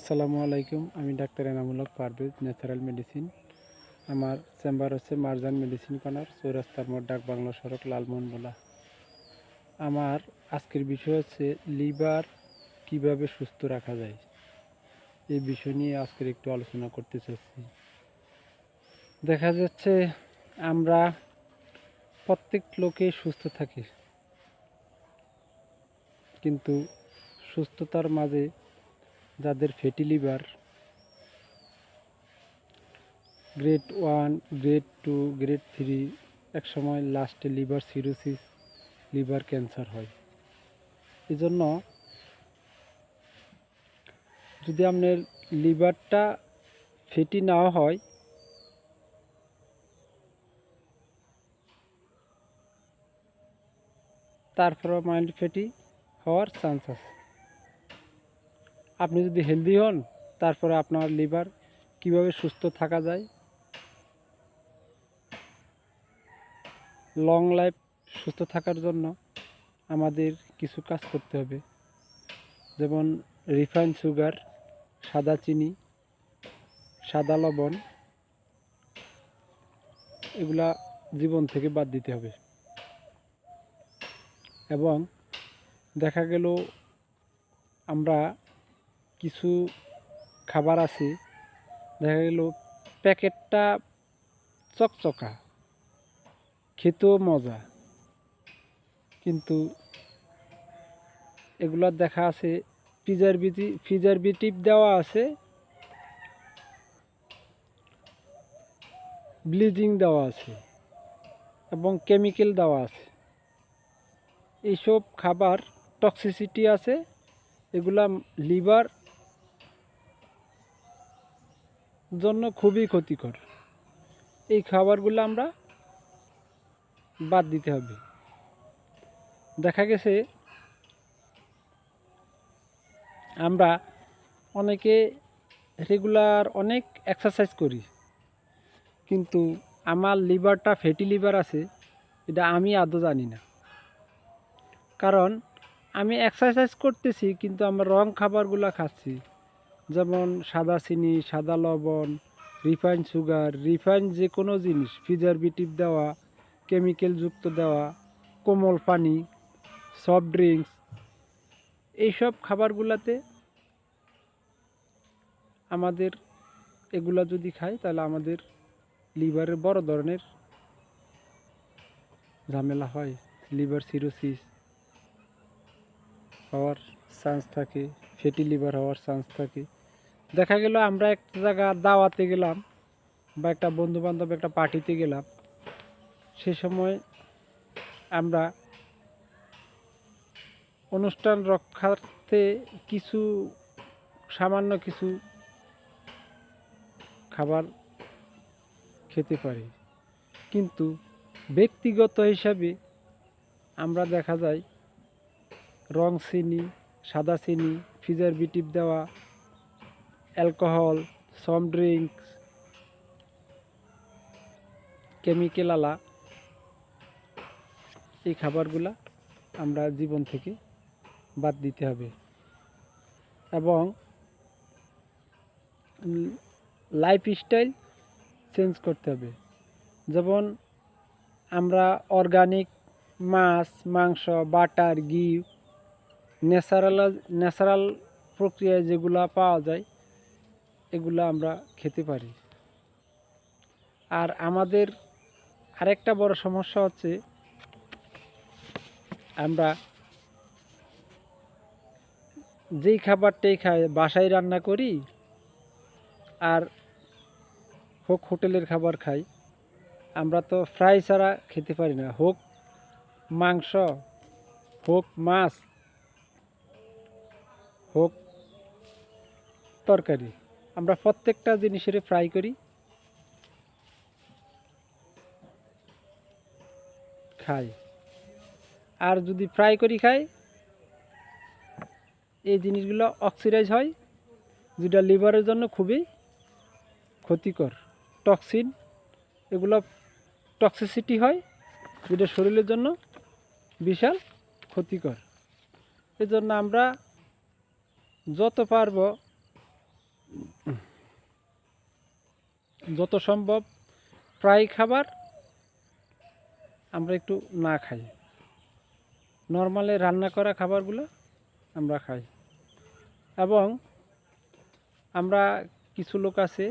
আসসালামু আলাইকুম। আমি doctor Enamul Haque Parvez, natural medicine. আমার চেম্বার হচ্ছে মারজান মেডিসিন কর্নার, চৌরাস্তার মোড়, ডাক বাংলা সড়ক, লালমোহনগোলা। আমার আজকের বিষয় হচ্ছে লিভার কিভাবে সুস্থ রাখা যায়। এই বিষয় নিয়ে আজকের একটু আলোচনা করতে চাচ্ছি। দেখা যাচ্ছে আমরা প্রত্যেক লোকে সুস্থ থাকি, কিন্তু সুস্থতার মাঝে যাদের fatty liver grade 1, grade 2, grade 3, এক সময় লাস্টে লিভার সিরোসিস, লিভার ক্যান্সার হয়। এজন্য যদি আপনার লিভারটা ফ্যাটি না হয়, তারপরে মাইল্ড ফ্যাটি হওয়ার চান্স আছে। আপনি যদি হেলদি হন, তারপরে আপনার লিভার কিভাবে সুস্থ থাকা যায়, লং লাইফ সুস্থ থাকার জন্য আমাদের কিছু কাজ করতে হবে। যেমন রিফাইন্ড সুগার, সাদা চিনি, সাদা লবণ, এগুলা জীবন থেকে বাদ দিতে হবে। এবং দেখা গেল আমরা কিছু খাবার আছে, দেখা গেল প্যাকেটটা চকচকা, খেতেও মজা, কিন্তু এগুলো দেখা আছে প্রিজারভেটিভ দেওয়া আছে, ব্লিচিং দেওয়া আছে এবং কেমিক্যাল দেওয়া আছে। এইসব খাবার টক্সিসিটি আছে, এগুলা লিভার জন্য খুবই ক্ষতিকর। এই খাবারগুলো আমরা বাদ দিতে হবে। দেখা গেছে আমরা অনেকে রেগুলার অনেক এক্সারসাইজ করি, কিন্তু আমার লিভারটা ফ্যাটি লিভার আছে এটা আমি আদৌ জানি না। কারণ আমি এক্সারসাইজ করতেছি, কিন্তু আমার রং খাবারগুলো খাচ্ছি, যেমন সাদা চিনি, সাদা লবণ, রিফাইন্ড সুগার, রিফাইন্ড যে কোনো জিনিস, প্রিজারভেটিভ দেওয়া, কেমিক্যাল যুক্ত দেওয়া, কোমল পানি, সফট ড্রিঙ্কস, এইসব খাবারগুলোতে আমাদের এগুলা যদি খাই, তাহলে আমাদের লিভারের বড় ধরনের ঝামেলা হয়। লিভার সিরোসিস হওয়ার চান্স থাকে, ফ্যাটি লিভার হওয়ার চান্স থাকে। দেখা গেল আমরা একটা জায়গা দাওয়াতে গেলাম বা একটা বন্ধুবান্ধব একটা পার্টিতে গেলাম, সে সময় আমরা অনুষ্ঠান রক্ষার্থে কিছু সামান্য কিছু খাবার খেতে পারি, কিন্তু ব্যক্তিগত হিসাবে আমরা দেখা যায় রং চিনি, সাদা চিনি, প্রিজারভেটিভ দেওয়া, অ্যালকোহল, সফট ড্রিঙ্কস, কেমিক্যাল আলা এই খাবারগুলা আমরা জীবন থেকে বাদ দিতে হবে। এবং লাইফস্টাইল চেঞ্জ করতে হবে। যেমন আমরা অর্গানিক মাছ, মাংস, বাটার, ঘি, ন্যাচারাল প্রক্রিয়ায় যেগুলা পাওয়া যায়, এগুলা আমরা খেতে পারি। আর আমাদের আরেকটা বড় সমস্যা হচ্ছে, আমরা যেই খাবারটাই খাই বাসায় রান্না করি, আর হোক হোটেলের খাবার খাই, আমরা তো ফ্রাই ছাড়া খেতে পারি না। হোক মাংস, হোক মাছ, হোক তরকারি, আমরা প্রত্যেকটা জিনিসের ফ্রাই করি, খাই। আর যদি ফ্রাই করি খাই, এই জিনিসগুলো অক্সিডাইজ হয়, যেটা লিভারের জন্য খুবই ক্ষতিকর। টক্সিন, এগুলো টক্সিসিটি হয়, যেটা শরীরের জন্য বিশাল ক্ষতিকর। এজন্য আমরা যত পারব যত সম্ভব ফ্রাই খাবার আমরা একটু না খাই, নর্মালি রান্না করা খাবারগুলো আমরা খাই। এবং আমরা কিছু লোক আছে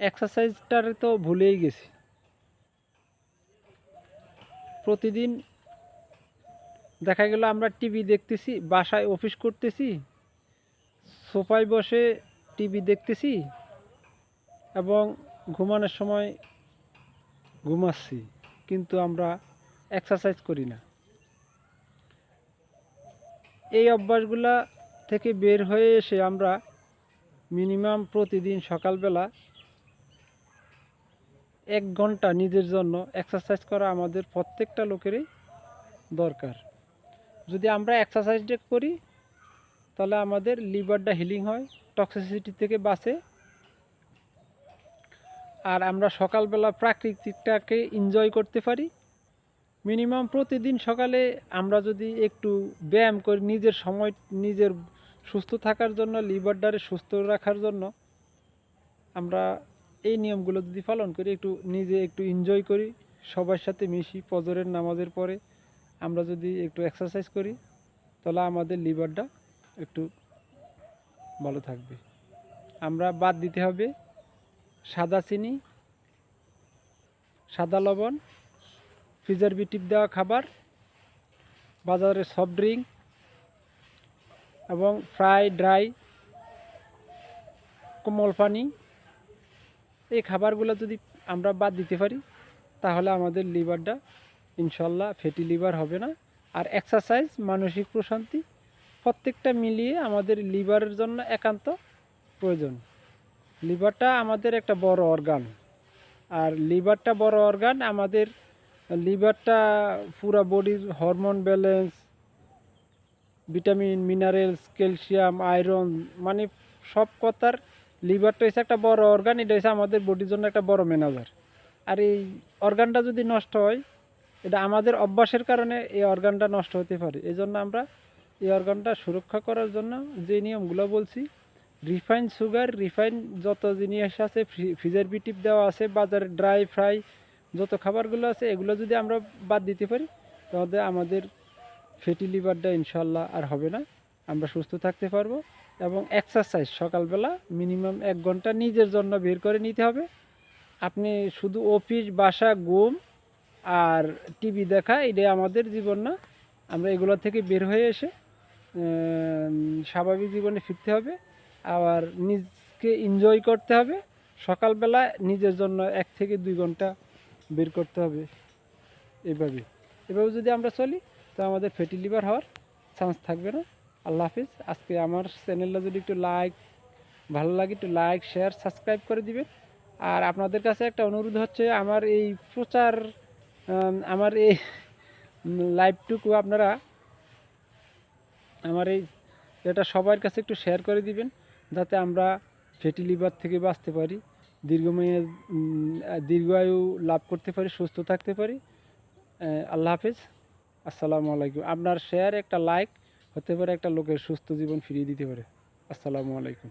এক্সারসাইজটারে তো ভুলেই গেছি। প্রতিদিন দেখা গেল আমরা টিভি দেখতেছি, বাসায় অফিস করতেছি, সোফায় বসে টিভি দেখতেছি এবং ঘুমানোর সময় ঘুমাচ্ছি, কিন্তু আমরা এক্সারসাইজ করি না। এই অভ্যাসগুলা থেকে বের হয়ে এসে আমরা মিনিমাম প্রতিদিন সকালবেলা 1 ঘন্টা নিজের জন্য এক্সারসাইজ করা আমাদের প্রত্যেকটা লোকেরই দরকার। যদি আমরা এক্সারসাইজটা করি তাহলে আমাদের লিভারটা হিলিং হয়, টক্সিসিটি থেকে বাঁচে। আর আমরা সকালবেলা প্রাকৃতিকটাকে এনজয় করতে পারি। মিনিমাম প্রতিদিন সকালে আমরা যদি একটু ব্যায়াম করি, নিজের সময় নিজের সুস্থ থাকার জন্য, লিভারটারে সুস্থ রাখার জন্য আমরা এই নিয়মগুলো যদি পালন করি, একটু নিজে একটু এনজয় করি, সবার সাথে মিশি, ফজরের নামাজের পরে আমরা যদি একটু এক্সারসাইজ করি তাহলে আমাদের লিভারটা একটু ভালো থাকবে। আমরা বাদ দিতে হবে সাদা চিনি, সাদা লবণ, প্রিজারভেটিভ দেওয়া খাবার, বাজারের সফট ড্রিঙ্ক এবং ফ্রাই ড্রাই কোমল পানি। এই খাবারগুলো যদি আমরা বাদ দিতে পারি তাহলে আমাদের লিভারটা ইনশাল্লাহ ফ্যাটি লিভার হবে না। আর এক্সারসাইজ, মানসিক প্রশান্তি প্রত্যেকটা মিলিয়ে আমাদের লিভারের জন্য একান্ত প্রয়োজন। লিভারটা আমাদের একটা বড় অর্গান, আর লিভারটা বড় অর্গান। আমাদের লিভারটা পুরা বডির hormone balance, vitamin, minerals, calcium, iron, মানে সব কথার লিভারটা হচ্ছে একটা বড় অর্গান। এটা হচ্ছে আমাদের বডির জন্য একটা বড় ম্যানেজার। আর এই অর্গানটা যদি নষ্ট হয়, এটা আমাদের অভ্যাসের কারণে এই অর্গানটা নষ্ট হতে পারে। এই জন্য আমরা এই অর্গানটা সুরক্ষা করার জন্য যে নিয়মগুলো বলছি, রিফাইন সুগার, রিফাইন যত জিনিস আছে, প্রিজারভেটিভ দেওয়া আছে, বাজারে ড্রাই ফ্রাই যত খাবারগুলো আছে, এগুলো যদি আমরা বাদ দিতে পারি তাহলে আমাদের ফ্যাটি লিভারটা ইনশাল্লাহ আর হবে না। আমরা সুস্থ থাকতে পারবো। এবং এক্সারসাইজ সকালবেলা মিনিমাম 1 ঘন্টা নিজের জন্য বের করে নিতে হবে। আপনি শুধু অফিস, বাসা, ঘুম আর টিভি দেখা, এটাই আমাদের জীবন না। আমরা এগুলো থেকে বের হয়ে এসে স্বাভাবিক জীবনে ফিরতে হবে। আবার নিজকে এনজয় করতে হবে। সকালবেলা নিজের জন্য 1 থেকে 2 ঘন্টা বের করতে হবে। এভাবে যদি আমরা চলি তো আমাদের ফ্যাটি লিভার হওয়ার চান্স থাকবে না। আল্লাহ হাফিজ। আজকে আমার চ্যানেলটা যদি একটু ভালো লাগে একটু লাইক, শেয়ার, সাবস্ক্রাইব করে দিবেন। আর আপনাদের কাছে একটা অনুরোধ হচ্ছে, আমার এই আমার এই লাইভটুকু আপনারা আমার এটা সবার কাছে একটু শেয়ার করে দিবেন, যাতে আমরা ফ্যাটি লিভার থেকে বাঁচতে পারি, দীর্ঘায়ু লাভ করতে পারি, সুস্থ থাকতে পারি। আল্লাহ হাফিজ, আসসালামু আলাইকুম। আপনার শেয়ার, একটা লাইক হতে পারে একটা লোকের সুস্থ জীবন ফিরিয়ে দিতে পারে। আসসালামু আলাইকুম।